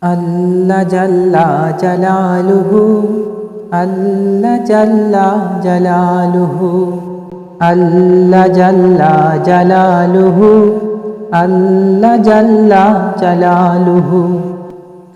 আল্লাহ জাল্লা জালালুহু, আল্লাহ জাল্লা জালালুহু, আল্লাহ জাল্লা জালালুহু, আল্লাহ জাল্লা জালালুহু।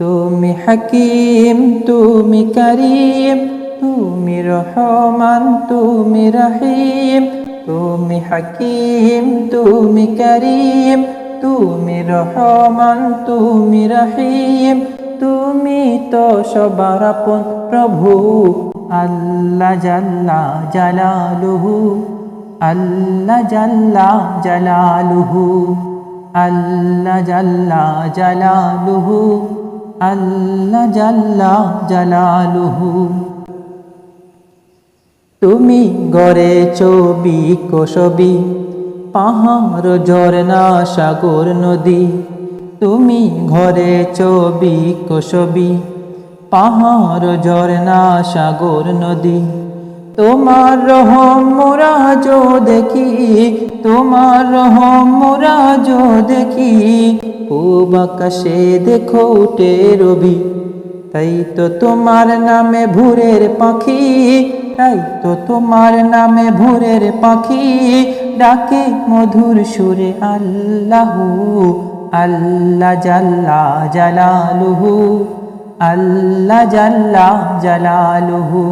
তুমি হাকিম, তুমি করিম, তুমি রহমান, তুমি রহিম। তুমি হাকিম, তুমি করিম, তুমি রহমান, তুমি রহিম। তুমি তো সবার আপন প্রভু। আল্লাহ জাল্লা জালালুহু, আল্লাহ জাল্লা জালালুহু, আল্লাহ জাল্লা জালালুহু, আল্লাহ জাল্লা জালালুহু। তুমি গড়েছ বিকশবি, পাহাড় ঝরনা সাগর নদী। তুমি গড়েছ বিকশবি, পাহাড় ঝরনা সাগর নদী। তোমার রহম মোরা যো দেখি, তোমার রহম মোরা যো দেখি। পূব আকাশে দেখো উঠে রবি, তাই তো তোমার নামে ভোরের পাখি, তাই তো তোমার নামে ভোরের পাখি ডাকে মধুর সুরে আল্লাহু। আল্লাহ জাল্লা জালালুহু, আল্লাহ জাল্লা জালালুহু,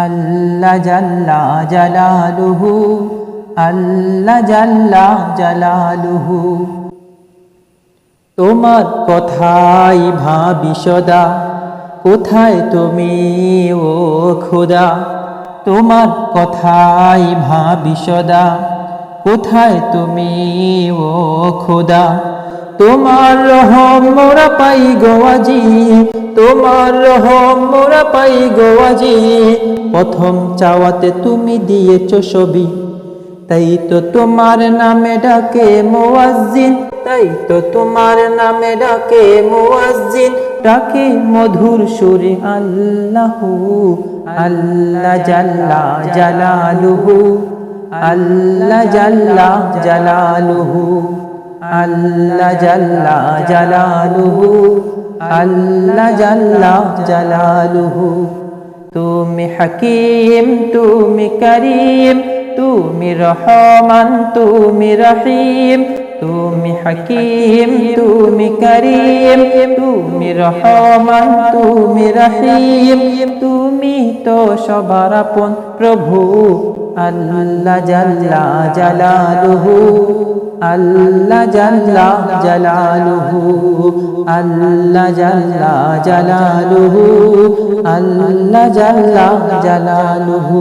আল্লাহ জাল্লা জালালুহু, আল্লাহ জাল্লা জালালুহু। তোমার কথাই ভাবি সদা, কোথায় তুমি ও খোদা। তোমার কথাই ভাবি সদা, কোথায় তুমি ও খোদা। তোমার রহম মোরা পাই গো আজি, তোমার রহম মোরা পাই গো আজি। প্রথম চাওয়াতে তুমি দিয়েছ সবই, তাই তো তোমার নামে ডাকে মুয়াজ্জিন, তাই তো তোমার নামে ডাকে মুয়াজ্জিন। ডাকে মধুর সুরে আল্লাহু। আল্লাহ জাল্লা জালালুহু, আল্লাহ জাল্লা জালালুহু, আল্লাহ জাল্লা জালালুহু, আল্লাহ জাল্লা জালালুহু। তুমি হাকিম, তুমি করিম, তুমি রহমান, তুমি রহিম। তুমি হাকিম, তুমি করিম, তুমি রহমান, তুমি রহিম। তুমি তো সবার আপন প্রভু। আল্লাহ জাল্লা জালালুহু, আল্লাহ জাল্লা জালালুহু, আল্লাহ জাল্লা জালালুহু, আল্লাহ জাল্লা জালালুহু,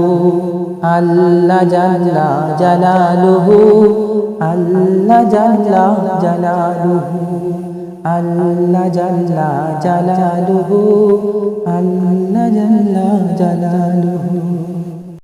আল্লাহ জাল্লা জালালুহু, আল্লাহ জাল্লা জালালুহু, আল্লাহ জাল্লা জালালুহু, আল্লাহ জাল্লা জালালুহু।